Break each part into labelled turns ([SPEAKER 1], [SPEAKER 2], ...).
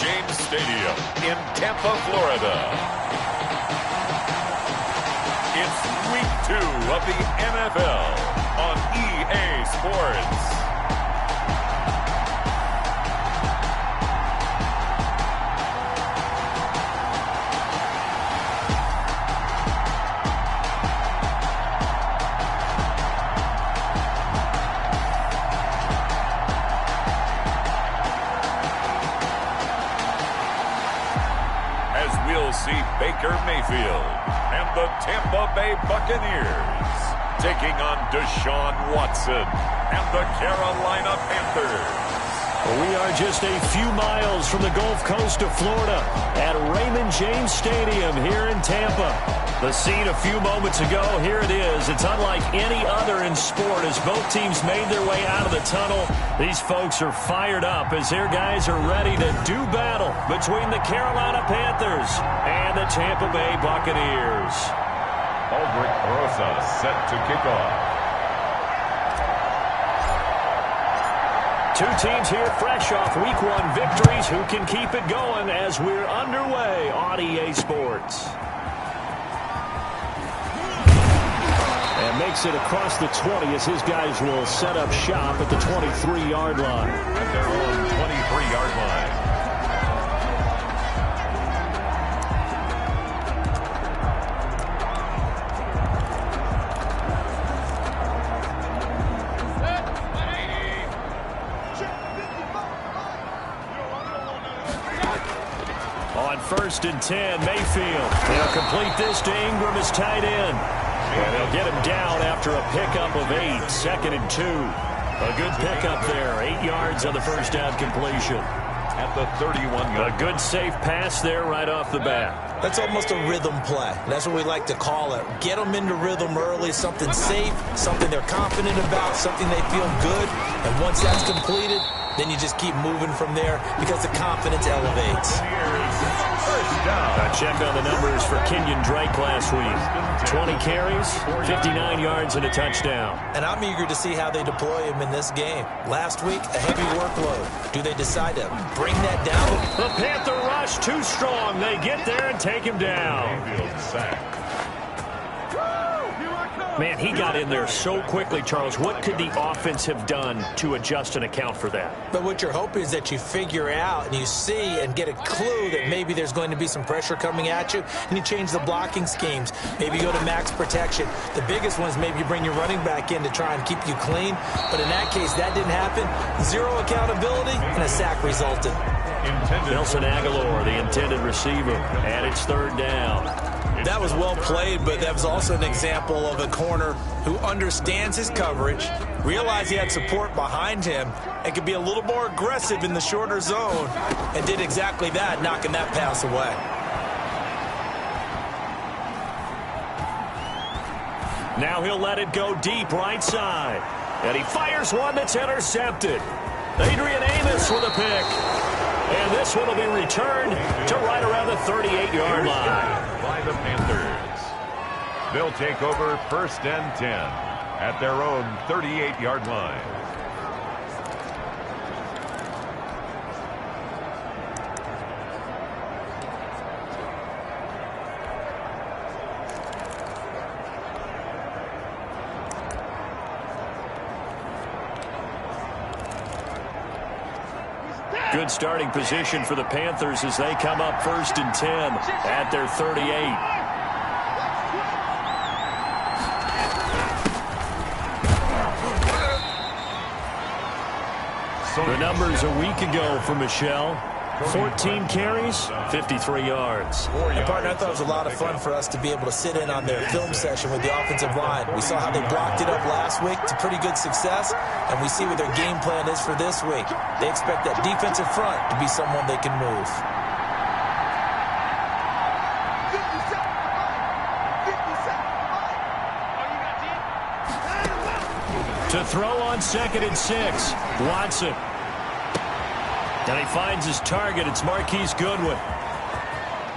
[SPEAKER 1] James Stadium in Tampa, Florida. It's week 2 of the NFL on EA Sports. See Baker Mayfield and the Tampa Bay Buccaneers taking on Deshaun Watson and the Carolina Panthers.
[SPEAKER 2] We are just a few miles from the Gulf Coast of Florida at Raymond James Stadium here in Tampa. The scene a few moments ago, here it is. It's unlike any other in sport as both teams made their way out of the tunnel. These folks are fired up as their guys are ready to do battle between the Carolina Panthers and the Tampa Bay Buccaneers.
[SPEAKER 1] Aldrich Rosa set to kick off.
[SPEAKER 2] Two teams here fresh off Week 1 victories. Who can keep it going as we're underway on EA Sports? And makes it across the 20 as his guys will set up shop at the 23-yard line.
[SPEAKER 1] At their own 23-yard line.
[SPEAKER 2] On 1st and 10, Mayfield. They'll complete this to Ingram as tight end. And they'll get him down after a pickup of 8, 2nd and 2. A good pickup there, 8 yards on the first down completion.
[SPEAKER 1] At the 31-yard.
[SPEAKER 2] A good safe pass there right off the bat.
[SPEAKER 3] That's almost a rhythm play. That's what we like to call it. Get them into rhythm early, something safe, something they're confident about, something they feel good. And once that's completed, then you just keep moving from there because the confidence elevates.
[SPEAKER 2] I checked on the numbers for Kenyon Drake last week. 20 carries, 59 yards, and a touchdown.
[SPEAKER 3] And I'm eager to see how they deploy him in this game. Last week, a heavy workload. Do they decide to bring that down?
[SPEAKER 2] The Panther rush too strong. They get there and take him down. Man, he got in there so quickly, Charles. What could the offense have done to adjust and account for that?
[SPEAKER 3] But what you're hoping is that you figure out and you see and get a clue that maybe there's going to be some pressure coming at you, and you change the blocking schemes. Maybe you go to max protection. The biggest one is maybe you bring your running back in to try and keep you clean. But in that case, that didn't happen. Zero accountability, and a sack resulted.
[SPEAKER 2] Nelson Aguilar, the intended receiver, and it's 3rd down.
[SPEAKER 3] That was well played, but that was also an example of a corner who understands his coverage, realized he had support behind him, and could be a little more aggressive in the shorter zone, and did exactly that, knocking that pass away.
[SPEAKER 2] Now he'll let it go deep right side. And he fires one that's intercepted. Adrian Amos with a pick. And this one will be returned to right around the 38-yard line.
[SPEAKER 1] By the Panthers. They'll take over 1st and 10 at their own 38-yard line.
[SPEAKER 2] Good starting position for the Panthers as they come up 1st and 10 at their 38. The numbers a week ago for Michelle. 14 carries, 53 yards.
[SPEAKER 3] And, partner, I thought it was a lot of fun for us to be able to sit in on their film session with the offensive line. We saw how they blocked it up last week to pretty good success, and we see what their game plan is for this week. They expect that defensive front to be someone they can move.
[SPEAKER 2] To throw on 2nd and 6, Watson. And he finds his target. It's Marquise Goodwin.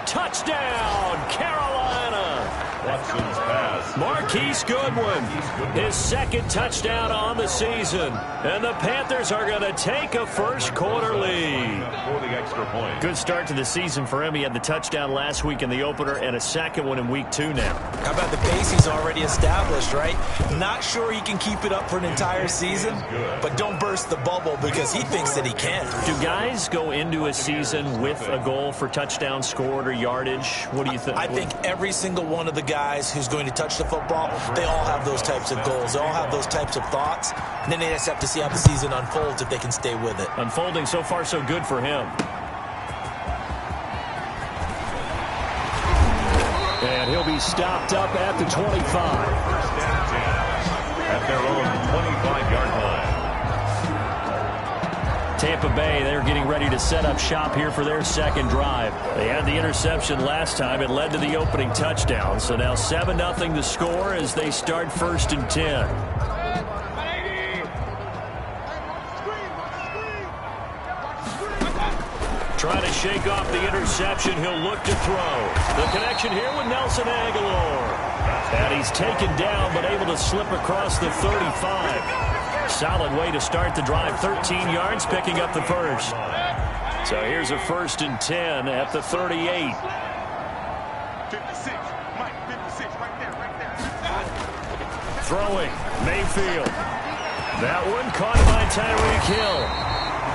[SPEAKER 2] Touchdown, Carolina!
[SPEAKER 1] Watson's pass
[SPEAKER 2] Marquise Goodwin, his second touchdown on the season. And the Panthers are going to take a first-quarter lead.
[SPEAKER 1] For the extra point.
[SPEAKER 2] Good start to the season for him. He had the touchdown last week in the opener and a second one in week 2 now.
[SPEAKER 3] How about the pace he's already established, right? Not sure he can keep it up for an entire season, but don't burst the bubble because he thinks that he can.
[SPEAKER 2] Do guys go into a season with a goal for touchdown scored or yardage? What do you think?
[SPEAKER 3] I think every single one of the guys who's going to touch the football, they all have those types of goals. They all have those types of thoughts. And then they just have to see how the season unfolds if they can stay with it.
[SPEAKER 2] Unfolding so far so good for him. And he'll be stopped up at the 25.
[SPEAKER 1] First and 10 at their own 25-yard line.
[SPEAKER 2] Tampa Bay, they're getting ready to set up shop here for their second drive. They had the interception last time. It led to the opening touchdown. So now 7-0 to score as they start first and 10. Trying to shake off the interception. He'll look to throw. The connection here with Nelson Aguilar. And he's taken down but able to slip across the 35. Solid way to start the drive. 13 yards, picking up the first. So here's a first and 10 at the 38.
[SPEAKER 4] 56. Mike, 56, right there.
[SPEAKER 2] Throwing, Mayfield. That one caught by Tyreek Hill.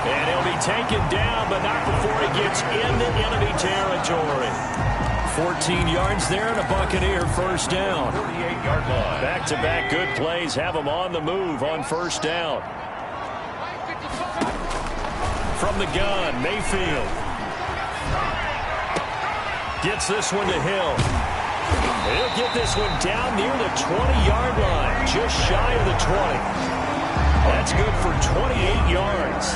[SPEAKER 2] And he'll be taken down, but not before he gets into enemy territory. 14 yards there and a Buccaneer first down.
[SPEAKER 1] 38-yard line.
[SPEAKER 2] Back-to-back good plays have him on the move on first down. From the gun, Mayfield. Gets this one to Hill. He'll get this one down near the 20-yard line, just shy of the 20. That's good for 28 yards.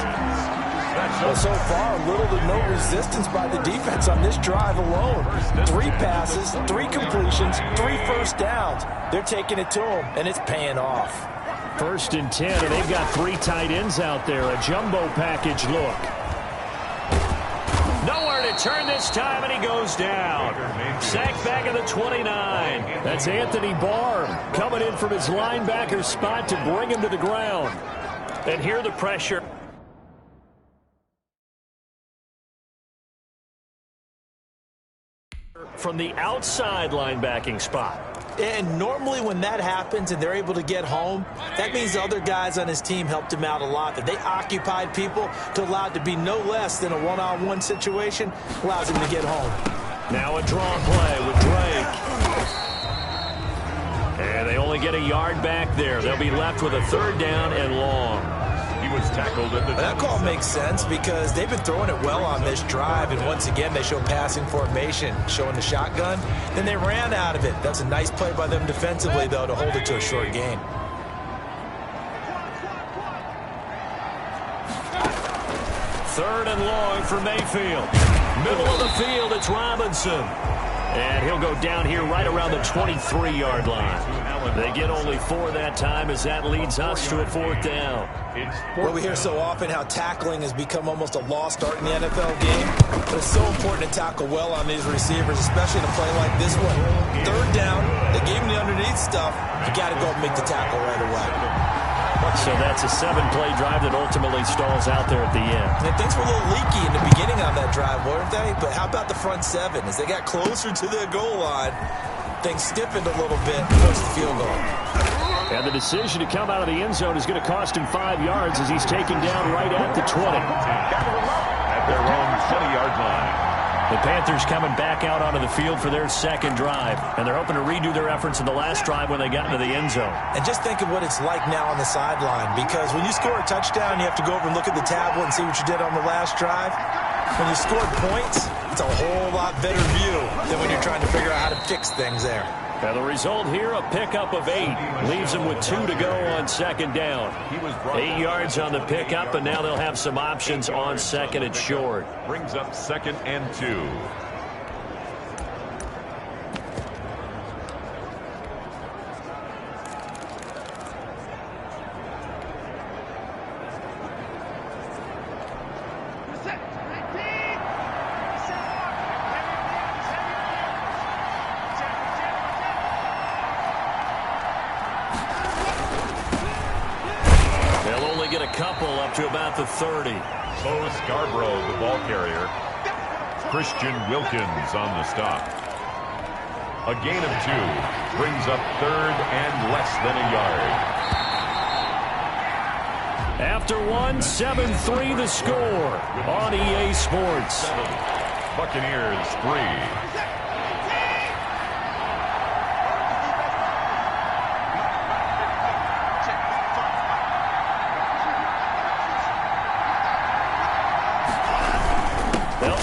[SPEAKER 3] Well, so far, little to no resistance by the defense on this drive alone. 3 passes, 3 completions, 3 first downs. They're taking it to him, and it's paying off.
[SPEAKER 2] First and 10, and they've got 3 tight ends out there. A jumbo package look. Nowhere to turn this time, and he goes down. Sacked back at the 29. That's Anthony Barr coming in from his linebacker spot to bring him to the ground. And here the pressure. From the outside linebacking spot.
[SPEAKER 3] And normally when that happens and they're able to get home, that means the other guys on his team helped him out a lot. That they occupied people to allow it to be no less than a one-on-one situation allows him to get home.
[SPEAKER 2] Now a draw play with Drake. And they only get a yard back there. They'll be left with a 3rd down and long.
[SPEAKER 1] He was tackled at the
[SPEAKER 3] That call makes sense because they've been throwing it well on this drive, and once again they show passing formation, showing the shotgun. Then they ran out of it. That's a nice play by them defensively, though, to hold it to a short gain.
[SPEAKER 2] Third and long for Mayfield. Middle of the field, it's Robinson. And he'll go down here right around the 23-yard line. They get only 4 that time as that leads us to a 4th down.
[SPEAKER 3] Well, we hear so often how tackling has become almost a lost art in the NFL game. But it's so important to tackle well on these receivers, especially in a play like this one. 3rd down, they gave him the underneath stuff. You got to go and make the tackle right away.
[SPEAKER 2] So that's a 7-play drive that ultimately stalls out there at the end.
[SPEAKER 3] And things were a little leaky in the beginning on that drive, weren't they? But how about the front 7? As they got closer to the goal line, things stiffened a little bit towards the field goal.
[SPEAKER 2] And the decision to come out of the end zone is going to cost him 5 yards as he's taken down right at the 20.
[SPEAKER 1] At their own 20-yard line.
[SPEAKER 2] The Panthers coming back out onto the field for their second drive. And they're hoping to redo their efforts in the last drive when they got into the end zone.
[SPEAKER 3] And just think of what it's like now on the sideline. Because when you score a touchdown, you have to go over and look at the tablet and see what you did on the last drive. When you scored points, it's a whole lot better view than when you're trying to figure out how to fix things there.
[SPEAKER 2] And the result here, a pickup of 8. Leaves them with 2 to go on second down. 8 yards on the pickup, and now they'll have some options on second and short.
[SPEAKER 1] Brings up 2nd and 2.
[SPEAKER 2] couple up to about the 30.
[SPEAKER 1] Bo Scarborough, the ball carrier. Christian Wilkins on the stop. A gain of 2 brings up third and less than a yard.
[SPEAKER 2] After 1, 7-3 the score on EA Sports.
[SPEAKER 1] Buccaneers 3.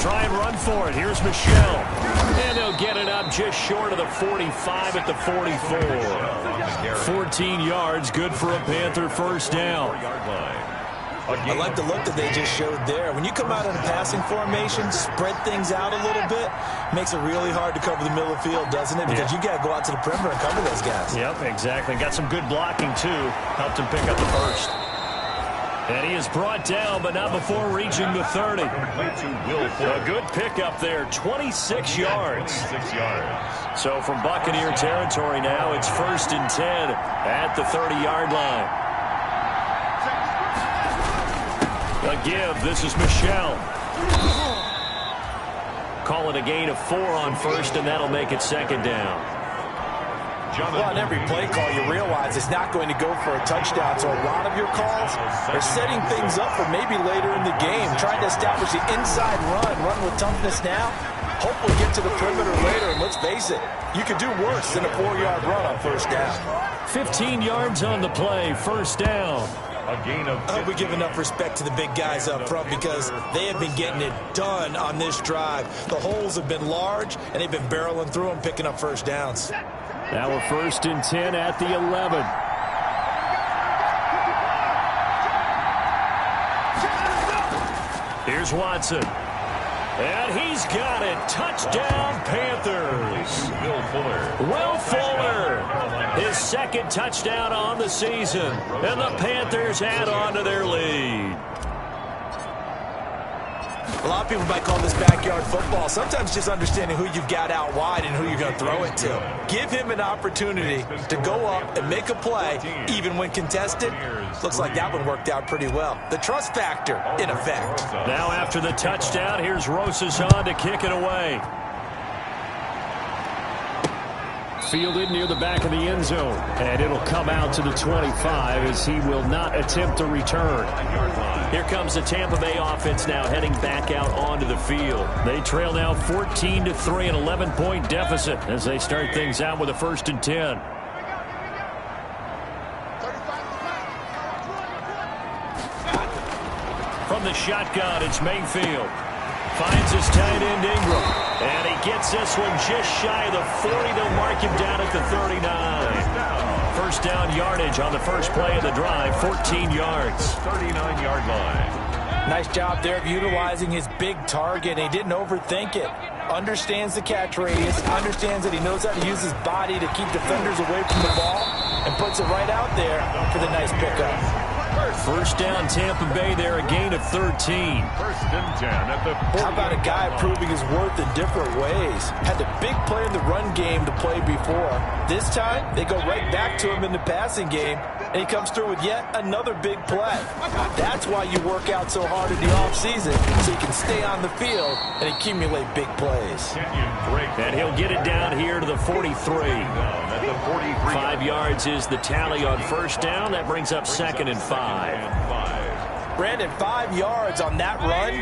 [SPEAKER 2] Try and run for it. Here's Michelle. And they'll get it up just short of the 45 at the 44. 14 yards, good for a Panther first down.
[SPEAKER 3] I like the look that they just showed there. When you come out in a passing formation, spread things out a little bit, makes it really hard to cover the middle of the field, doesn't it? Because you got to go out to the perimeter and cover those guys.
[SPEAKER 2] Yep, exactly. Got some good blocking, too. Helped him pick up the first. And he is brought down, but not before reaching the 30. A good pickup there, 26 yards. So from Buccaneer territory now, it's 1st and 10 at the 30-yard line. A give, this is Michelle. Call it a gain of 4 on first, and that'll make it 2nd down.
[SPEAKER 3] Well, on every play call, you realize it's not going to go for a touchdown. So a lot of your calls are setting things up for maybe later in the game, trying to establish the inside run with toughness now. Hope we'll get to the perimeter later, and let's face it, you could do worse than a 4-yard run on first down.
[SPEAKER 2] 15 yards on the play, first down.
[SPEAKER 3] I hope we give enough respect to the big guys up front because they have been getting it done on this drive. The holes have been large, and they've been barreling through them, picking up first downs.
[SPEAKER 2] Now we're 1st and 10 at the 11. Here's Watson. And he's got it. Touchdown, Panthers. Will Fuller. His 2nd touchdown on the season. And the Panthers add on to their lead.
[SPEAKER 3] A lot of people might call this backyard football. Sometimes just understanding who you've got out wide and who you're going to throw it to. Give him an opportunity to go up and make a play, even when contested. Looks like that one worked out pretty well. The trust factor in effect.
[SPEAKER 2] Now after the touchdown, here's Rosazon to kick it away. Fielded near the back of the end zone. And it'll come out to the 25 as he will not attempt to return. Here comes the Tampa Bay offense now heading back out onto the field. They trail now 14-3, an 11-point deficit as they start things out with a 1st and 10. From the shotgun, it's Mayfield. Finds his tight end Ingram. And he gets this one just shy of the 40. They'll mark him down at the 39. First down yardage on the first play of the drive, 14 yards.
[SPEAKER 1] 39-yard line.
[SPEAKER 3] Nice job there of utilizing his big target. He didn't overthink it. Understands the catch radius. Understands that he knows how to use his body to keep defenders away from the ball. And puts it right out there for the nice pickup.
[SPEAKER 2] First down Tampa Bay there, a gain of 13.
[SPEAKER 1] 1st and 10 at the 40.
[SPEAKER 3] How about a guy proving his worth in different ways? Had the big play in the run game to play before. This time, they go right back to him in the passing game, and he comes through with yet another big play. That's why you work out so hard in the offseason, so you can stay on the field and accumulate big plays.
[SPEAKER 2] And he'll get it down here to the 43. 5 yards is the tally on first down. That brings up 2nd and 5.
[SPEAKER 3] Brandon, 5 yards on that run.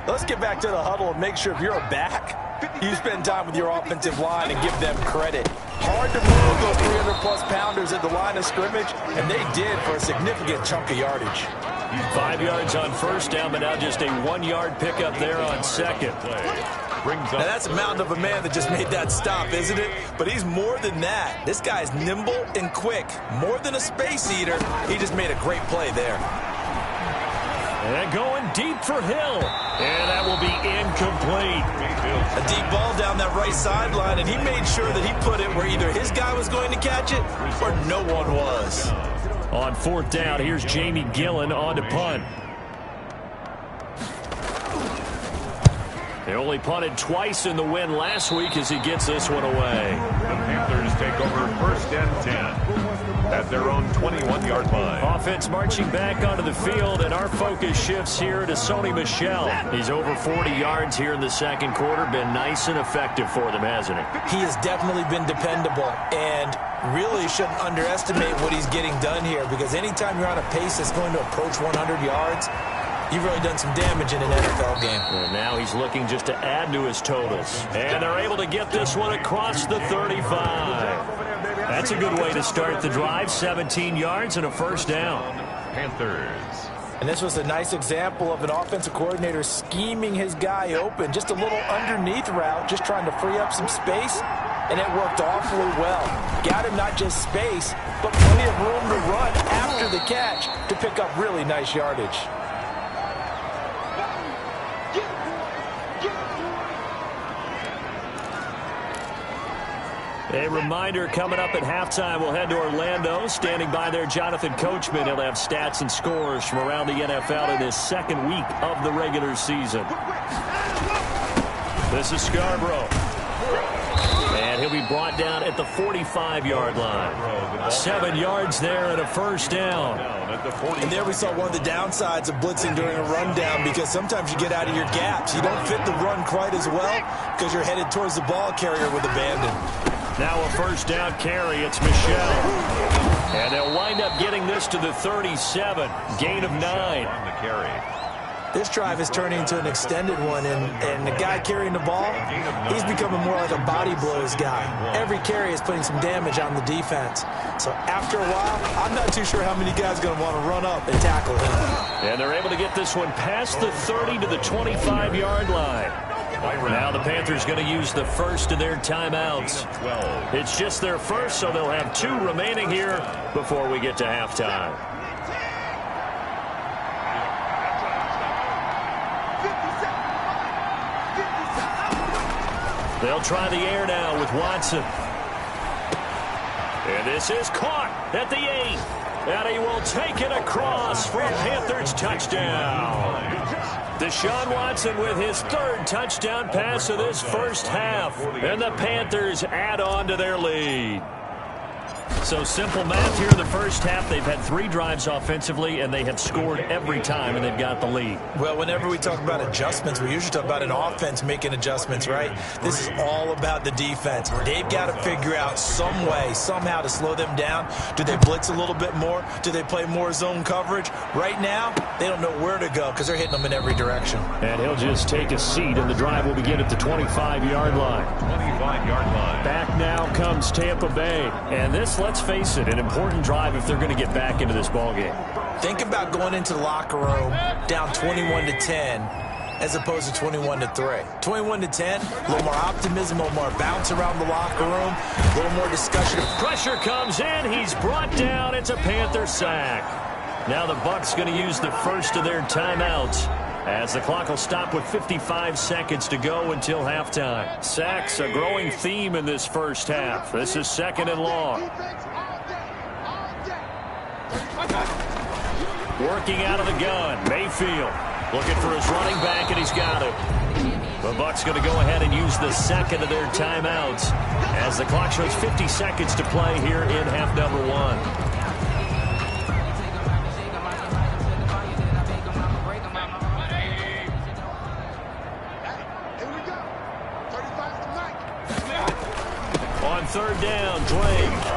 [SPEAKER 3] Let's get back to the huddle and make sure if you're a back, you spend time with your offensive line and give them credit. Hard to move those 300-plus pounders at the line of scrimmage, and they did for a significant chunk of yardage.
[SPEAKER 2] 5 yards on first down, but now just a 1-yard pickup there on second.
[SPEAKER 3] Now that's a mountain of a man that just made that stop, isn't it? But he's more than that. This guy's nimble and quick. More than a space eater, he just made a great play there.
[SPEAKER 2] And going deep for Hill. And that will be incomplete.
[SPEAKER 3] A deep ball down that right sideline, and he made sure that he put it where either his guy was going to catch it or no one was.
[SPEAKER 2] On 4th down, here's Jamie Gillen on to punt. They only punted twice in the win last week as he gets this one away.
[SPEAKER 1] The Panthers take over 1st and 10. at their own 21-yard line.
[SPEAKER 2] Offense marching back onto the field, and our focus shifts here to Sony Michel. He's over 40 yards here in the second quarter. Been nice and effective for them, hasn't he?
[SPEAKER 3] He has definitely been dependable, and really shouldn't underestimate what he's getting done here, because anytime you're on a pace that's going to approach 100 yards, you've really done some damage in an NFL game.
[SPEAKER 2] And now he's looking just to add to his totals. And they're able to get this one across the 35. That's a good way to start the drive. 17 yards and a first down.
[SPEAKER 1] Panthers.
[SPEAKER 3] And this was a nice example of an offensive coordinator scheming his guy open. Just a little underneath route, just trying to free up some space. And it worked awfully well. Got him not just space, but plenty of room to run after the catch to pick up really nice yardage.
[SPEAKER 2] A reminder, coming up at halftime, we'll head to Orlando. Standing by there, Jonathan Coachman. He'll have stats and scores from around the NFL in his second week of the regular season. This is Scarborough. And he'll be brought down at the 45-yard line. 7 yards there and a first down.
[SPEAKER 3] And there we saw one of the downsides of blitzing during a rundown, because sometimes you get out of your gaps. You don't fit the run quite as well because you're headed towards the ball carrier with abandon.
[SPEAKER 2] Now a first down carry. It's Michel. And they'll wind up getting this to the 37. Gain of 9.
[SPEAKER 1] On the carry.
[SPEAKER 3] This drive is turning into an extended one, and the guy carrying the ball, he's becoming more like a body blows guy. Every carry is putting some damage on the defense. So after a while, I'm not too sure how many guys are going to want to run up and tackle him.
[SPEAKER 2] And they're able to get this one past the 30 to the 25-yard line. Now the Panthers going to use the first of their timeouts. It's just their first, so they'll have 2 remaining here before we get to halftime. They'll try the air now with Watson. And this is caught at the 8. And he will take it across for a Panthers touchdown. Deshaun Watson with his 3rd touchdown pass of this first half. And the Panthers add on to their lead. So simple math here in the first half. They've had 3 drives offensively, and they have scored every time, and they've got the lead.
[SPEAKER 3] Well, whenever we talk about adjustments, we usually talk about an offense making adjustments, right? This is all about the defense. They've got to figure out some way, somehow to slow them down. Do they blitz a little bit more? Do they play more zone coverage? Right now, they don't know where to go because they're hitting them in every direction.
[SPEAKER 2] And he'll just take a seat, and the drive will begin at the 25-yard line.
[SPEAKER 1] 25-yard line.
[SPEAKER 2] Back now comes Tampa Bay. And this, let's face it, an important drive if they're going to get back into this ballgame.
[SPEAKER 3] Think about going into the locker room down 21-10 as opposed to 21-3. 21-10, a little more optimism, a little more bounce around the locker room, a little more discussion.
[SPEAKER 2] Pressure comes in. He's brought down. It's a Panther sack. Now the Bucs going to use the first of their timeouts, as the clock will stop with 55 seconds to go until halftime. Sacks, a growing theme in this first half. This is 2nd and long. Working out of the gun, Mayfield looking for his running back, and he's got it. The Bucs going to go ahead and use the 2nd of their timeouts as the clock shows 50 seconds to play here in half number 1. On 3rd down, Drake.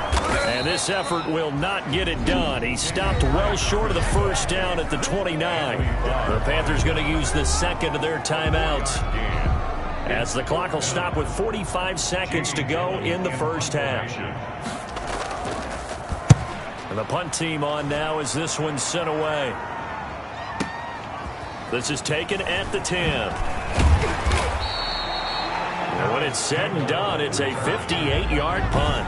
[SPEAKER 2] And this effort will not get it done. He stopped well short of the first down at the 29. The Panthers going to use the 2nd of their timeouts, as the clock will stop with 45 seconds to go in the first half. And the punt team on now as this one's sent away. This is taken at the 10. And when it's said and done, it's a 58-yard punt.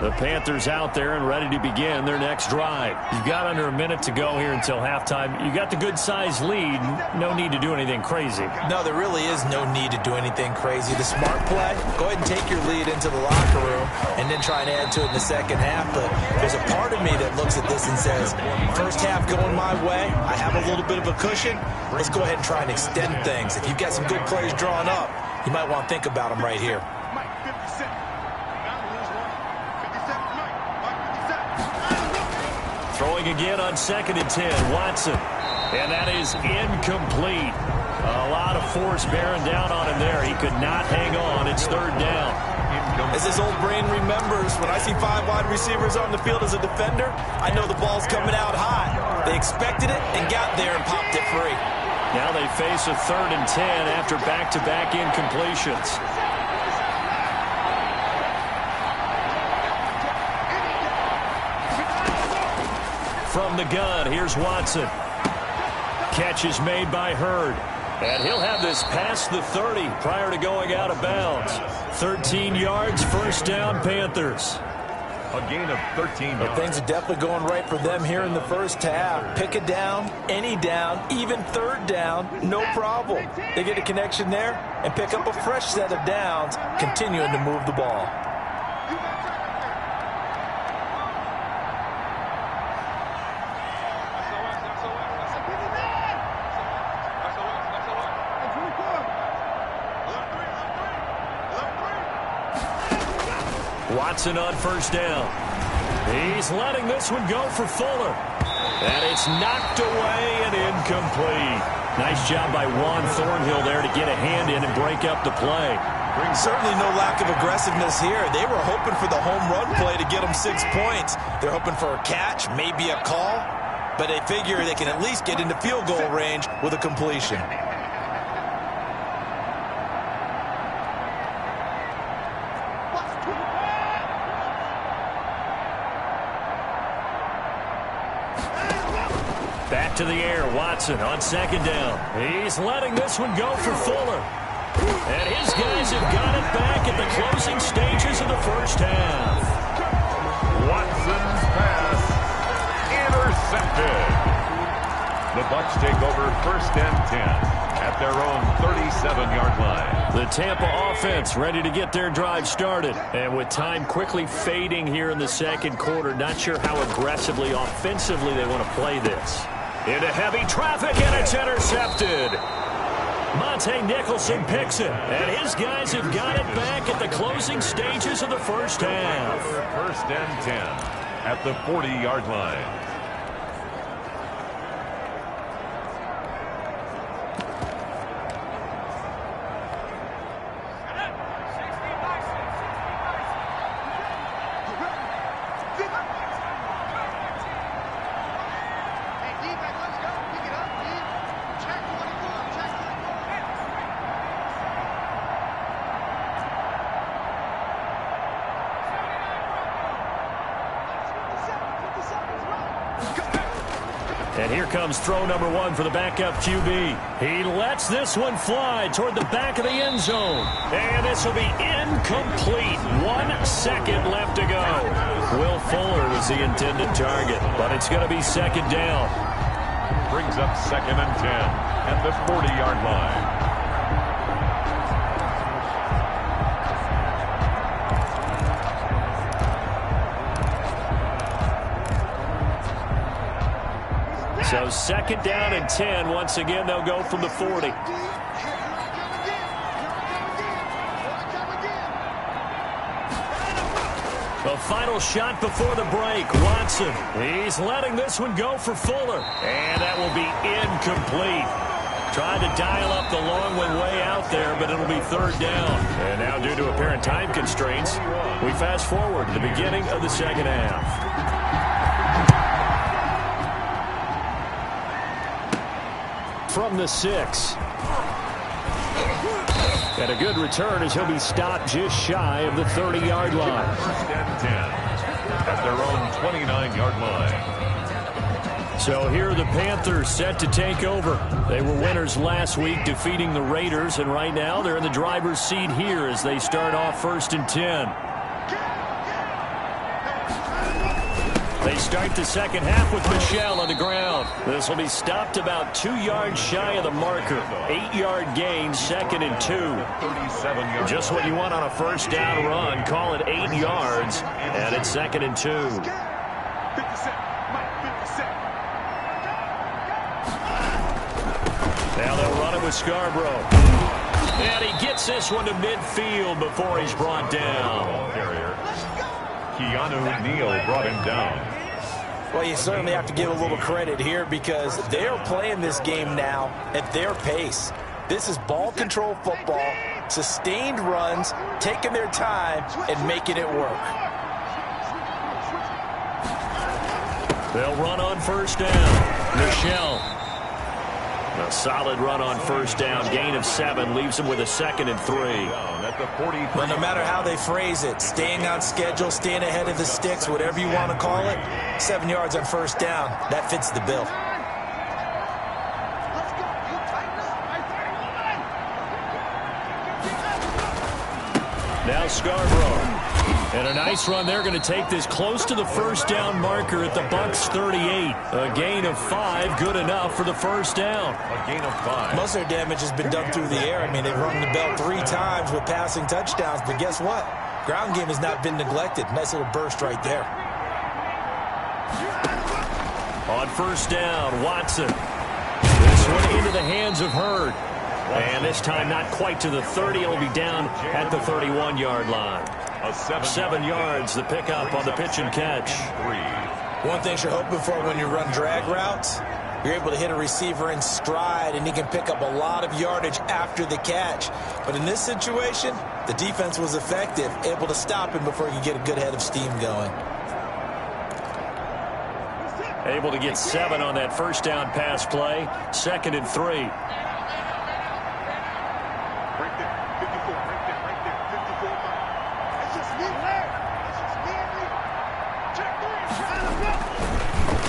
[SPEAKER 2] The Panthers out there and ready to begin their next drive. You've got under a minute to go here until halftime. You got the good-sized lead. No need to do anything crazy.
[SPEAKER 3] No, there really is no need to do anything crazy. The smart play, go ahead and take your lead into the locker room and then try and add to it in the second half. But there's a part of me that looks at this and says, first half going my way, I have a little bit of a cushion. Let's go ahead and try and extend things. If you've got some good plays drawn up, you might want to think about them right here.
[SPEAKER 2] Throwing again on 2nd and 10, Watson. And that is incomplete. A lot of force bearing down on him there. He could not hang on. It's 3rd down.
[SPEAKER 3] As his old brain remembers, when I see 5 wide receivers on the field as a defender, I know the ball's coming out high. They expected it and got there and popped it free.
[SPEAKER 2] Now they face a 3rd and 10 after back-to-back incompletions. From the gun, here's Watson. Catch is made by Hurd. And he'll have this past the 30 prior to going out of bounds. 13 yards, 1st down, Panthers.
[SPEAKER 1] A gain of 13 yards.
[SPEAKER 3] Things are definitely going right for them here in the first half. Pick a down, any down, even 3rd down, no problem. They get a connection there and pick up a fresh set of downs, continuing to move the ball.
[SPEAKER 2] Watson on 1st down. He's letting this one go for Fuller. And it's knocked away and incomplete. Nice job by Juan Thornhill there to get a hand in and break up the play.
[SPEAKER 3] Certainly no lack of aggressiveness here. They were hoping for the home run play to get them 6 points. They're hoping for a catch, maybe a call, but they figure they can at least get into field goal range with a completion.
[SPEAKER 2] Back to the air, Watson on 2nd down. He's letting this one go for Fuller. And his guys have got it back at the closing stages of the first half.
[SPEAKER 1] Watson's pass intercepted. The Bucs take over 1st and 10 at their own 37-yard line.
[SPEAKER 2] The Tampa offense ready to get their drive started. And with time quickly fading here in the 2nd quarter, not sure how aggressively, offensively they want to play this. Into heavy traffic, and it's intercepted. Monte Nicholson picks it, and his guys have got it back at the closing stages of the first half.
[SPEAKER 1] 1st and 10 at the 40-yard line.
[SPEAKER 2] And here comes throw number 1 for the backup QB. He lets this one fly toward the back of the end zone. And this will be incomplete. 1 second left to go. Will Fuller was the intended target, but it's going to be 2nd down.
[SPEAKER 1] Brings up 2nd and 10 at the 40-yard line.
[SPEAKER 2] So 2nd down and 10. Once again, they'll go from the 40. The final shot before the break. Watson. He's letting this one go for Fuller. And that will be incomplete. Trying to dial up the long one way out there, but it'll be 3rd down. And now, due to apparent time constraints, we fast forward to the beginning of the 2nd half. From the 6. And a good return as he'll be stopped just shy of the 30-yard line.
[SPEAKER 1] 1st and 10 at their own 29-yard line.
[SPEAKER 2] So here are the Panthers set to take over. They were winners last week, defeating the Raiders, and right now they're in the driver's seat here as they start off 1st and 10. They start the second half with Michel on the ground. This will be stopped about 2 yards shy of the marker. 8-yard gain, 2nd and 2.
[SPEAKER 1] 37 yards.
[SPEAKER 2] Just what you want on a first down run. Call it 8 yards, and it's 2nd and 2.
[SPEAKER 4] 57. Mike, 57.
[SPEAKER 2] Now they'll run it with Scarborough. And he gets this one to midfield before he's brought down.
[SPEAKER 1] Ball carrier. Keanu Neal brought him down.
[SPEAKER 3] Well, you certainly have to give a little credit here because they're playing this game now at their pace. This is ball control football, sustained runs, taking their time, and making it work.
[SPEAKER 2] They'll run on first down. Michel. A solid run on first down. Gain of 7 leaves him with a 2nd and 3.
[SPEAKER 1] At the 43.
[SPEAKER 3] But no matter how they phrase it, staying on schedule, staying ahead of the sticks, whatever you want to call it, 7 yards on first down, that fits the bill.
[SPEAKER 2] Now Scarborough. And a nice run. They're going to take this close to the first down marker at the Bucs 38. A gain of 5, good enough for the first down.
[SPEAKER 1] A gain of 5.
[SPEAKER 3] Most of their damage has been done through the air. I mean, they've rung the bell 3 times with passing touchdowns, but guess what? Ground game has not been neglected. Nice little burst right there.
[SPEAKER 2] On first down, Watson. This one into the hands of Hurd. And this time not quite to the 30. It'll be down at the 31-yard line. 7 yards, the pickup on the pitch and catch.
[SPEAKER 3] One thing you're hoping for when you run drag routes, you're able to hit a receiver in stride, and he can pick up a lot of yardage after the catch. But in this situation, the defense was effective, able to stop him before he could get a good head of steam going.
[SPEAKER 2] Able to get 7 on that first down pass play. 2nd and 3.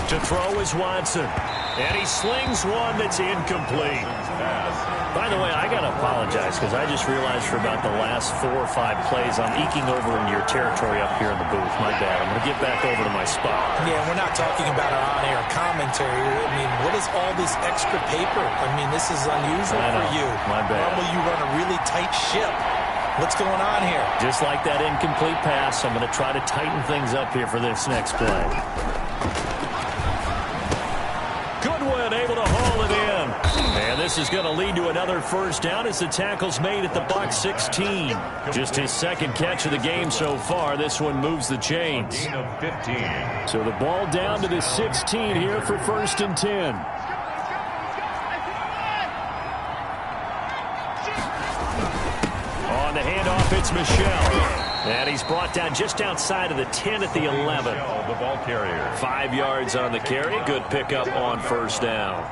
[SPEAKER 2] To throw is Watson. And he slings one that's incomplete. By the way, I got to apologize because I just realized for about the last 4 or 5 plays I'm eking over into your territory up here in the booth. My bad. I'm going to get back over to my spot.
[SPEAKER 3] Yeah, we're not talking about our on-air commentary. I mean, what is all this extra paper? I mean, this is unusual for you.
[SPEAKER 2] My bad.
[SPEAKER 3] Normally you run a really tight ship. What's going on here?
[SPEAKER 2] Just like that incomplete pass, I'm going to try to tighten things up here for this next play. Goodwin able to haul it in. And this is going to lead to another first down as the tackle's made at the Bucs 16. Just his 2nd catch of the game so far. This one moves the chains.
[SPEAKER 1] Gain of 15.
[SPEAKER 2] So the ball down to the 16 here for 1st and 10. On the handoff, it's Michel. And he's brought down just outside of the 10 at the 11.
[SPEAKER 1] The ball carrier.
[SPEAKER 2] 5 yards on the carry. Good pickup on first down.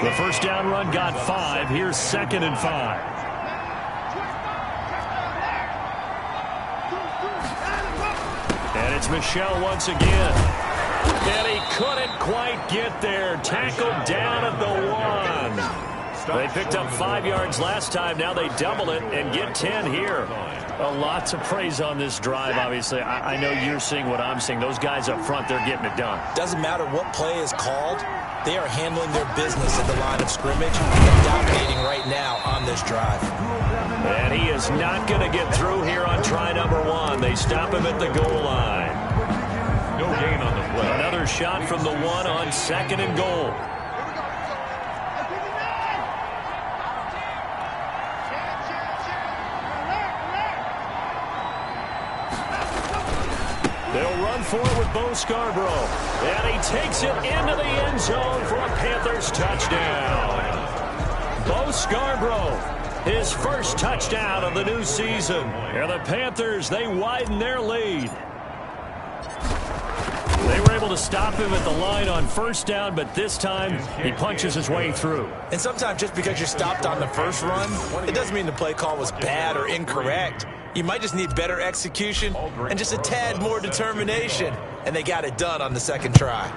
[SPEAKER 2] The first down run got 5. Here's 2nd and 5. And it's Michel once again. And he couldn't quite get there. Tackled down at the 1. They picked up 5 yards last time. Now they double it and get 10 here. Lots of praise on this drive, obviously. I know you're seeing what I'm seeing. Those guys up front, they're getting it done.
[SPEAKER 3] Doesn't matter what play is called. They are handling their business at the line of scrimmage and dominating right now on this drive.
[SPEAKER 2] And he is not going to get through here on try number 1. They stop him at the goal line.
[SPEAKER 1] No gain on the play.
[SPEAKER 2] Another shot from the 1 on 2nd and goal. They'll run for it with Bo Scarborough. And he takes it into the end zone for a Panthers touchdown. Bo Scarborough, his first touchdown of the new season. And the Panthers, they widen their lead. They were able to stop him at the line on first down, but this time he punches his way through.
[SPEAKER 3] And sometimes just because you're stopped on the first run, it doesn't mean the play call was bad or incorrect. You might just need better execution and just a tad more determination. And they got it done on the 2nd try.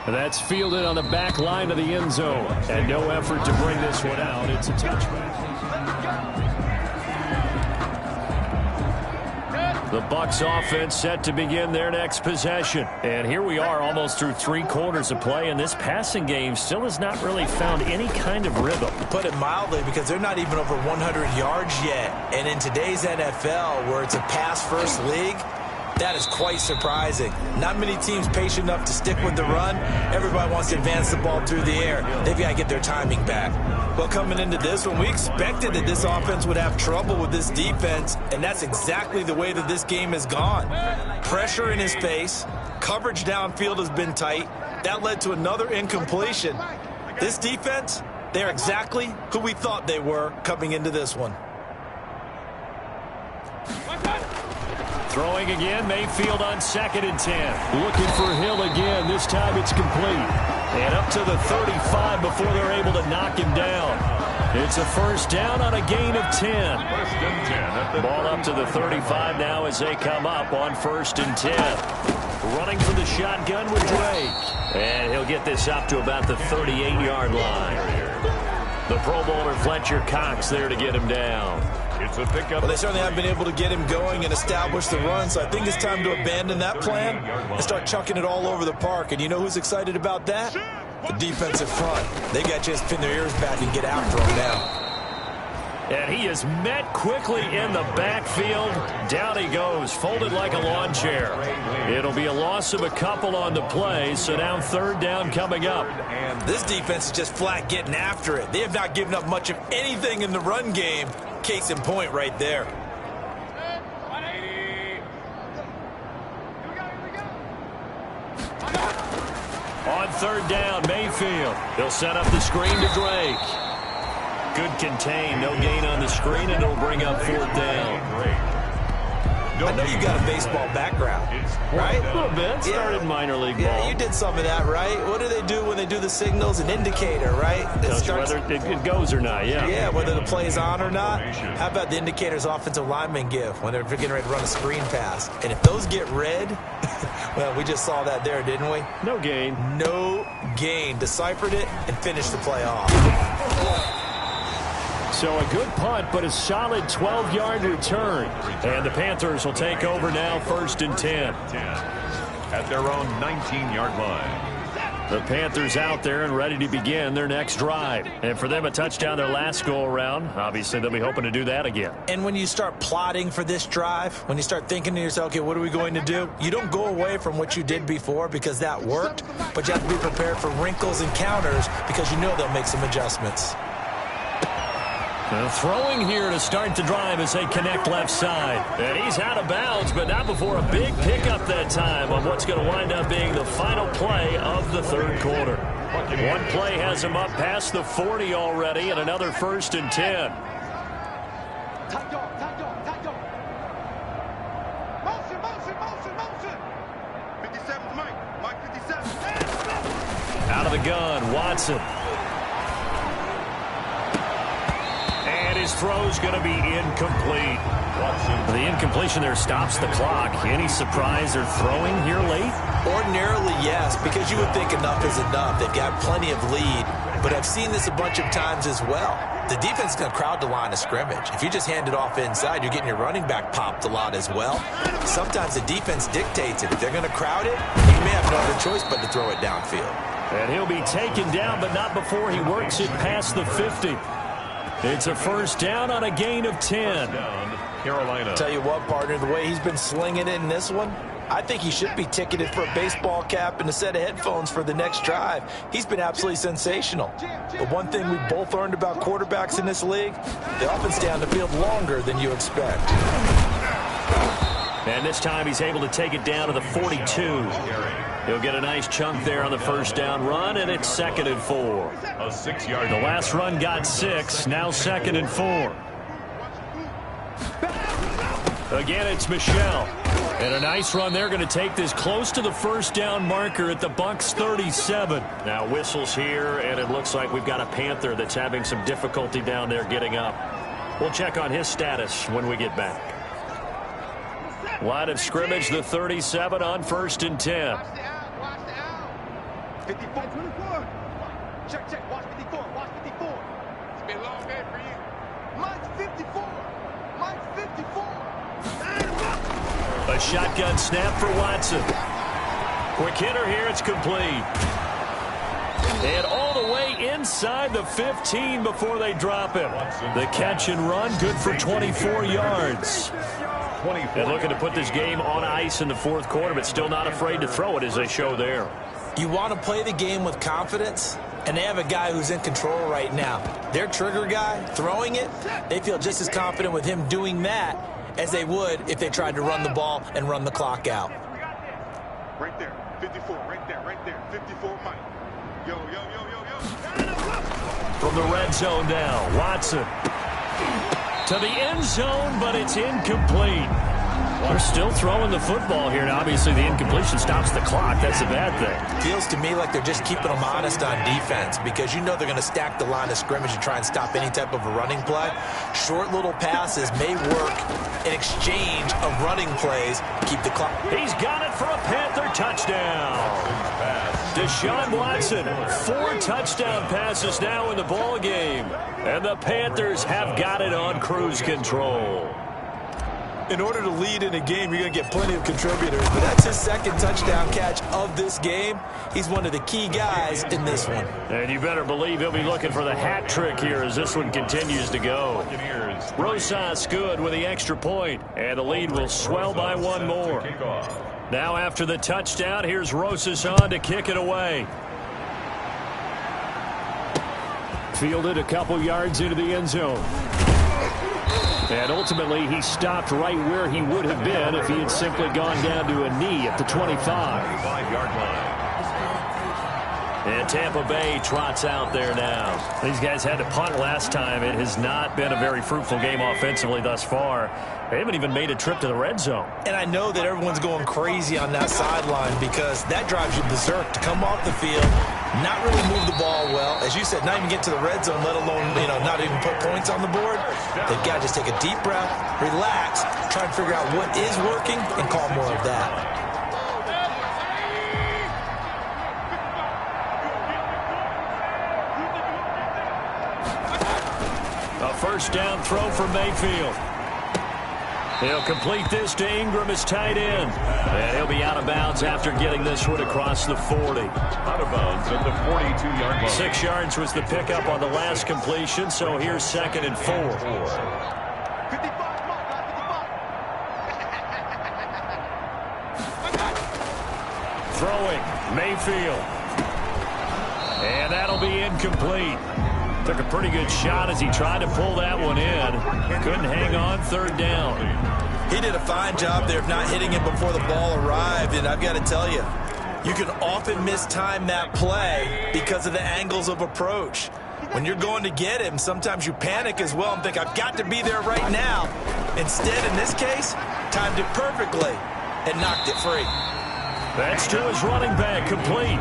[SPEAKER 2] That's fielded on the back line of the end zone. And no effort to bring this one out. It's a touchback. The Bucs offense set to begin their next possession. And here we are almost through 3 quarters of play, and this passing game still has not really found any kind of rhythm.
[SPEAKER 3] Put it mildly, because they're not even over 100 yards yet. And in today's NFL, where it's a pass-first league, that is quite surprising. Not many teams patient enough to stick with the run. Everybody wants to advance the ball through the air. They've got to get their timing back. Well, coming into this one, we expected that this offense would have trouble with this defense, and that's exactly the way that this game has gone. Pressure in his face. Coverage downfield has been tight. That led to another incompletion. This defense, they're exactly who we thought they were coming into this one.
[SPEAKER 2] Throwing again, Mayfield on 2nd and 10. Looking for Hill again. This time it's complete. And up to the 35 before they're able to knock him down. It's a first down on a gain of 10.
[SPEAKER 1] First and 10.
[SPEAKER 2] Ball up to the 35 now as they come up on 1st and 10. Running for the shotgun with Drake. And he'll get this up to about the 38-yard line. The Pro Bowler Fletcher Cox there to get him down.
[SPEAKER 1] It's a pickup.
[SPEAKER 3] Well, they certainly have been able to get him going and establish the run, so I think it's time to abandon that plan and start chucking it all over the park. And you know who's excited about that? The defensive front. They got to just pin their ears back and get after him now.
[SPEAKER 2] And he is met quickly in the backfield. Down he goes, folded like a lawn chair. It'll be a loss of a couple on the play, so now 3rd down coming up.
[SPEAKER 3] This defense is just flat getting after it. They have not given up much of anything in the run game. Case in point right there.
[SPEAKER 2] On 3rd down, Mayfield. He'll set up the screen to Drake. Good contain, no gain on the screen, and it'll bring up 4th down.
[SPEAKER 3] I know you got a baseball background, right?
[SPEAKER 2] A little bit. Started minor league ball.
[SPEAKER 3] Yeah, you did some of that, right? What do they do when they do the signals? An indicator, right?
[SPEAKER 2] Tells you whether it goes or not, yeah.
[SPEAKER 3] Yeah, whether the play's on or not. How about the indicators offensive linemen give when they're getting ready to run a screen pass? And if those get red, well, we just saw that there, didn't we?
[SPEAKER 2] No gain.
[SPEAKER 3] No gain. Deciphered it and finished the play off.
[SPEAKER 2] So a good punt, but a solid 12-yard return. And the Panthers will take over now, 1st and 10.
[SPEAKER 1] At their own 19-yard line.
[SPEAKER 2] The Panthers out there and ready to begin their next drive. And for them, a touchdown their last go-around. Obviously, they'll be hoping to do that again.
[SPEAKER 3] And when you start plotting for this drive, when you start thinking to yourself, okay, what are we going to do? You don't go away from what you did before because that worked, but you have to be prepared for wrinkles and counters because you know they'll make some adjustments.
[SPEAKER 2] Throwing here to start the drive as they connect left side. And he's out of bounds, but not before a big pickup that time on what's going to wind up being the final play of the 3rd quarter. One play has him up past the 40 already, and another 1st and 10. Out of the gun, Watson. His throw's going to be incomplete. The incompletion there stops the clock. Any surprise they're throwing here late?
[SPEAKER 3] Ordinarily, yes, because you would think enough is enough. They've got plenty of lead, but I've seen this a bunch of times as well. The defense is going to crowd the line of scrimmage. If you just hand it off inside, you're getting your running back popped a lot as well. Sometimes the defense dictates it. If they're going to crowd it, you may have no other choice but to throw it downfield.
[SPEAKER 2] And he'll be taken down, but not before he works it past the 50. It's a first down on a gain of 10.
[SPEAKER 1] Carolina.
[SPEAKER 3] Tell you what, partner, the way he's been slinging it in this one, I think he should be ticketed for a baseball cap and a set of headphones for the next drive. He's been absolutely sensational. But one thing we've both learned about quarterbacks in this league, they often stay on the field longer than you expect.
[SPEAKER 2] And this time he's able to take it down to the 42. He'll get a nice chunk there on the first down run, and it's 2nd and 4.
[SPEAKER 1] A 6-yard.
[SPEAKER 2] The last run got 6, now 2nd and 4. Again, it's Michel. And a nice run there, going to take this close to the first down marker at the Bucs 37. Now whistles here, and it looks like we've got a Panther that's having some difficulty down there getting up. We'll check on his status when we get back. Line of scrimmage, the 37 on 1st and 10.
[SPEAKER 4] 54, 24. Check. Watch 54. It's been a long day for you. Mike's 54. Line 54.
[SPEAKER 2] A shotgun snap for Watson. Quick hitter here, it's complete. And all the way inside the 15 before they drop him. The catch and run, good for 24 yards. And looking to put this game on ice in the fourth quarter, but still not afraid to throw it as they show there.
[SPEAKER 3] You want to play the game with confidence, and they have a guy who's in control right now. Their trigger guy, throwing it, they feel just as confident with him doing that as they would if they tried to run the ball and run the clock out.
[SPEAKER 4] Right there, 54, right there, 54, Mike. Yo.
[SPEAKER 2] From the red zone now, Watson to the end zone, but it's incomplete. They're still throwing the football here, and obviously the incompletion stops the clock. That's a bad thing.
[SPEAKER 3] Feels to me like they're just keeping them honest on defense because you know they're going to stack the line of scrimmage and try and stop any type of a running play. Short little passes may work in exchange of running plays. Keep the clock.
[SPEAKER 2] He's got it for a Panther touchdown. Deshaun Watson, 4 touchdown passes now in the ball game, and the Panthers have got it on cruise control.
[SPEAKER 3] In order to lead in a game, you're going to get plenty of contributors, but that's his second touchdown catch of this game. He's one of the key guys in this one.
[SPEAKER 2] And you better believe he'll be looking for the hat trick here as this one continues to go. Rosas good with the extra point, and the lead will swell by one more. Now after the touchdown, here's Rosas on to kick it away. Fielded a couple yards into the end zone. And ultimately, he stopped right where he would have been if he had simply gone down to a knee at the 25-yard line. And Tampa Bay trots out there now. These guys had to punt last time. It has not been a very fruitful game offensively thus far. They haven't even made a trip to the red zone. And I know that everyone's going crazy on that sideline because that drives you berserk to come off the field, not really move the ball well. As you said, not even get to the red zone, let alone, not even put points on the board. They've got to just take a deep breath, relax, try and figure out what is working, and call more of that. A first down throw for Mayfield. He'll complete this to Ingram as tight end. And he'll be out of bounds after getting this one across the 40.
[SPEAKER 1] Out of bounds at the 42-yard line.
[SPEAKER 2] 6 yards was the pickup on the last completion, so here's 2nd and 4.
[SPEAKER 4] 55,
[SPEAKER 2] Throwing, Mayfield. And that'll be incomplete. Took a pretty good shot as he tried to pull that one in. Couldn't hang on, 3rd down.
[SPEAKER 3] He did a fine job there of not hitting it before the ball arrived, and I've got to tell you, you can often mistime that play because of the angles of approach. When you're going to get him, sometimes you panic as well and think, I've got to be there right now. Instead, in this case, timed it perfectly and knocked it free.
[SPEAKER 2] That's to his running back, complete.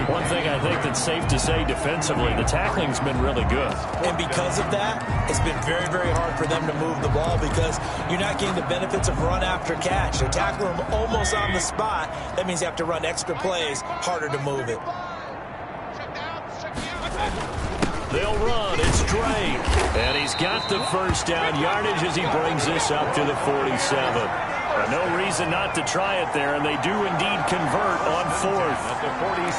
[SPEAKER 2] One thing I think that's safe to say defensively, the tackling's been really good.
[SPEAKER 3] And because of that, it's been very, very hard for them to move the ball because you're not getting the benefits of run after catch. They're tackling them almost on the spot. That means you have to run extra plays, harder to move it.
[SPEAKER 2] They'll run. It's Drake. And he's got the first down yardage as he brings this up to the 47. No reason not to try it there, and they do indeed convert on 4th.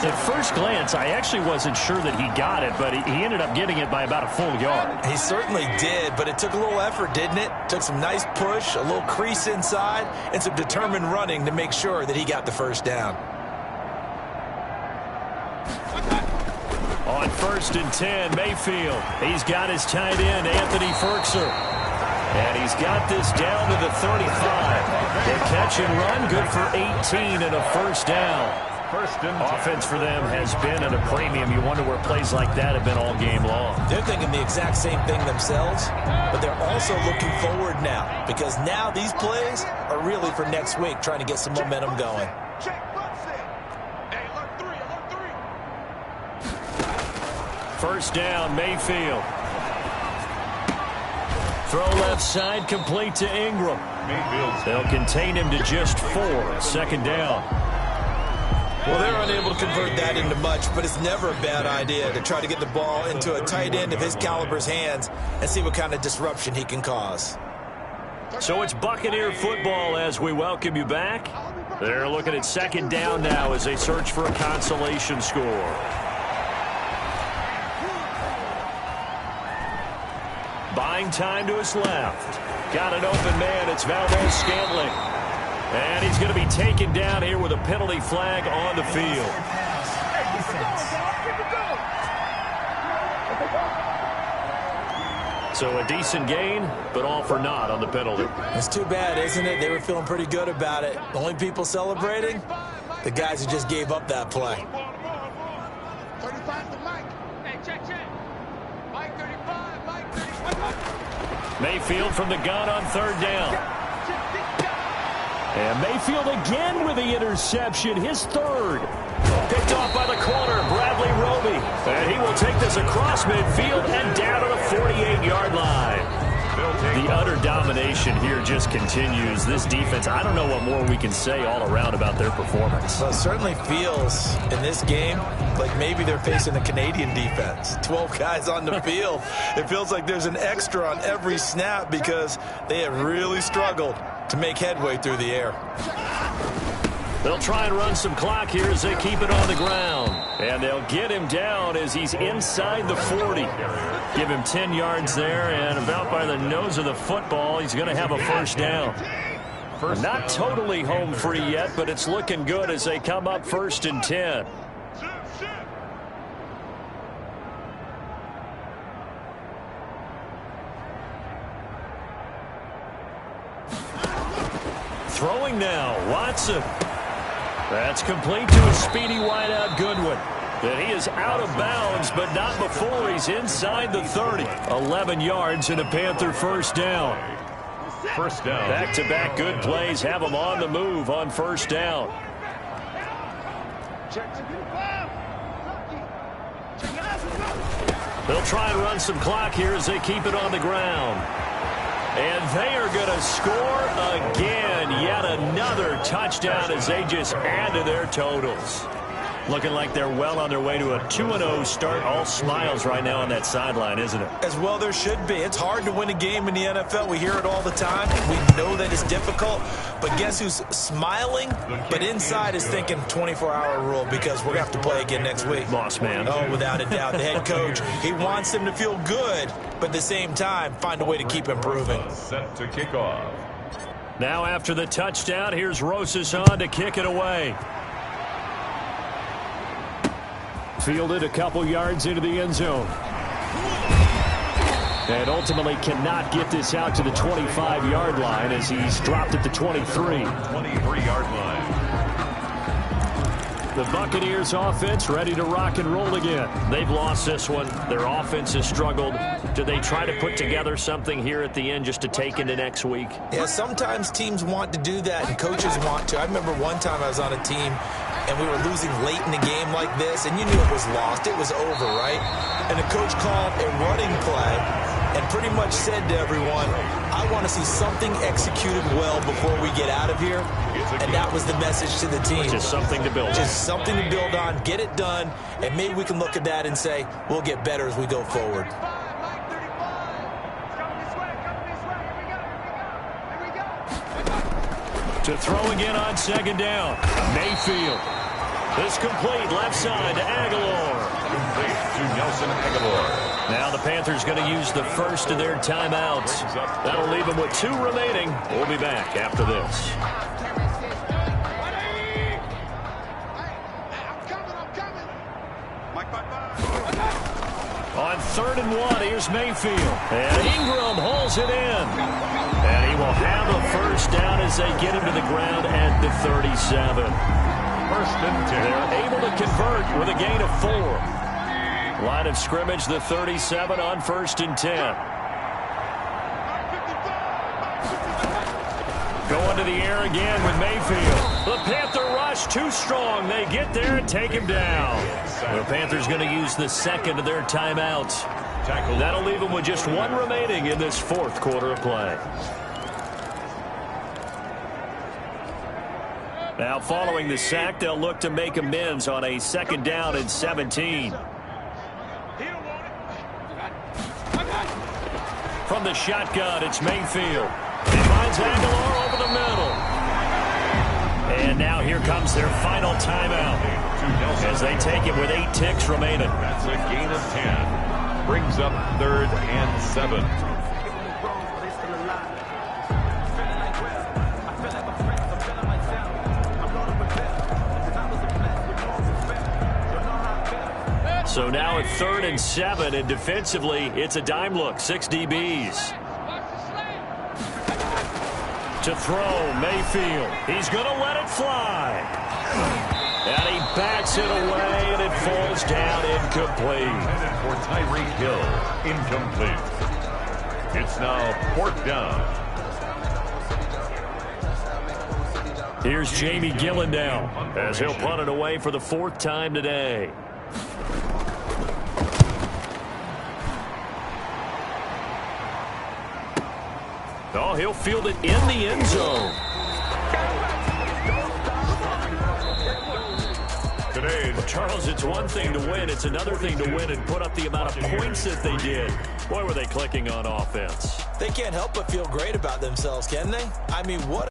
[SPEAKER 2] At first glance, I actually wasn't sure that he got it, but he ended up getting it by about a full yard.
[SPEAKER 3] He certainly did, but it took a little effort, didn't it? Took some nice push, a little crease inside, and some determined running to make sure that he got the first down.
[SPEAKER 2] On 1st and 10, Mayfield. He's got his tight end, Anthony Ferkser. And he's got this down to the 35. The catch and run, good for 18 and a first down. Offense for them has been at a premium. You wonder where plays like that have been all game long.
[SPEAKER 3] They're thinking the exact same thing themselves, but they're also looking forward now because now these plays are really for next week, trying to get some momentum going.
[SPEAKER 2] First down, Mayfield. Throw left side, complete to Ingram. They'll contain him to just 4. 2nd down.
[SPEAKER 3] Well, they're unable to convert that into much, but it's never a bad idea to try to get the ball into a tight end of his caliber's hands and see what kind of disruption he can cause.
[SPEAKER 2] So it's Buccaneer football as we welcome you back. They're looking at second down now as they search for a consolation score. Buying time to his left. Got an open man. It's Valdez-Scantling. And he's going to be taken down here with a penalty flag on the field. So a decent gain, but all for naught on the penalty.
[SPEAKER 3] It's too bad, isn't it? They were feeling pretty good about it. The only people celebrating, the guys who just gave up that play.
[SPEAKER 4] 35 to Mike. Hey, check. Mike 35, Mike 35.
[SPEAKER 2] Mayfield from the gun on third down. And Mayfield again with the interception, his third. Picked off by the corner, Bradley Roby. And he will take this across midfield and down to the 48-yard line. The utter domination here just continues. This defense, I don't know what more we can say all around about their performance.
[SPEAKER 3] Well, it certainly feels in this game like maybe they're facing the Canadian defense. 12 guys on the field. It feels like there's an extra on every snap because they have really struggled to make headway through the air.
[SPEAKER 2] They'll try and run some clock here as they keep it on the ground. And they'll get him down as he's inside the 40. Give him 10 yards there, and about by the nose of the football, he's going to have a first down. Not totally home free yet, but it's looking good as they come up 1st and 10. Throwing now, Watson. That's complete to a speedy wideout Goodwin. And he is out of bounds, but not before he's inside the 30. 11 yards and a Panther first down.
[SPEAKER 1] First down.
[SPEAKER 2] Back-to-back good plays have them on the move on first down. They'll try and run some clock here as they keep it on the ground. And they are going to score again. Yet another touchdown as they just add to their totals. Looking like they're well on their way to a 2-0 start. All smiles right now on that sideline, isn't it?
[SPEAKER 3] As well there should be. It's hard to win a game in the NFL. We hear it all the time. We know that it's difficult. But guess who's smiling? But inside is thinking 24-hour rule because we're going to have to play again next week.
[SPEAKER 2] Boss man.
[SPEAKER 3] Oh, without a doubt. The head coach, he wants them to feel good, but at the same time, find a way to keep improving.
[SPEAKER 1] Set to kick off.
[SPEAKER 2] Now after the touchdown, here's Rosas on to kick it away. Fielded a couple yards into the end zone. And ultimately cannot get this out to the 25-yard line as he's dropped at the 23.
[SPEAKER 1] 23-yard line.
[SPEAKER 2] The Buccaneers offense ready to rock and roll again. They've lost this one. Their offense has struggled. Do they try to put together something here at the end just to take into next week?
[SPEAKER 3] Yeah, sometimes teams want to do that and coaches want to. I remember one time I was on a team and we were losing late in the game like this, and you knew it was lost. It was over, right? And the coach called a running play and pretty much said to everyone, I want to see something executed well before we get out of here. And that was the message to the team.
[SPEAKER 2] Just something to build on.
[SPEAKER 3] Just something to build on, get it done, and maybe we can look at that and say, we'll get better as we go forward.
[SPEAKER 2] To throw again on second down. Mayfield. This complete left side to Aguilar.
[SPEAKER 1] Complete to Nelson Aguilar.
[SPEAKER 2] Now the Panthers going to use the first of their timeouts. That'll leave them with 2 remaining. We'll be back after this. On 3rd and 1, here's Mayfield. And Ingram holds it in. And he will have a first down as they get him to the ground at the 37.
[SPEAKER 1] First and 10.
[SPEAKER 2] They're able to convert with a gain of 4. Line of scrimmage, the 37 on 1st and 10. Going to the air again with Mayfield. The Panther rush too strong. They get there and take him down. The Panthers going to use the second of their timeouts. That'll leave them with just 1 remaining in this 4th quarter of play. Now following the sack, they'll look to make amends on a 2nd down and 17. From the shotgun, it's Mayfield. And by Finds Aguilar over the middle. And now here comes their final timeout as they take it with 8 ticks remaining.
[SPEAKER 1] That's a gain of 10. Brings up 3rd and 7.
[SPEAKER 2] So now at 3rd and 7, and defensively, it's a dime look. 6 DBs. To throw, Mayfield. He's going to let it fly. And he bats it away, and it falls down incomplete.
[SPEAKER 1] Headed for Tyreek Hill. Incomplete. It's now 4th down.
[SPEAKER 2] Here's Jamie Gillen now as he'll punt it away for the 4th time today. Oh, he'll field it in the end zone.
[SPEAKER 1] Today,
[SPEAKER 2] Charles, it's one thing to win. It's another thing to win and put up the amount of points that they did. Boy, were they clicking on offense.
[SPEAKER 3] They can't help but feel great about themselves, can they? I mean, what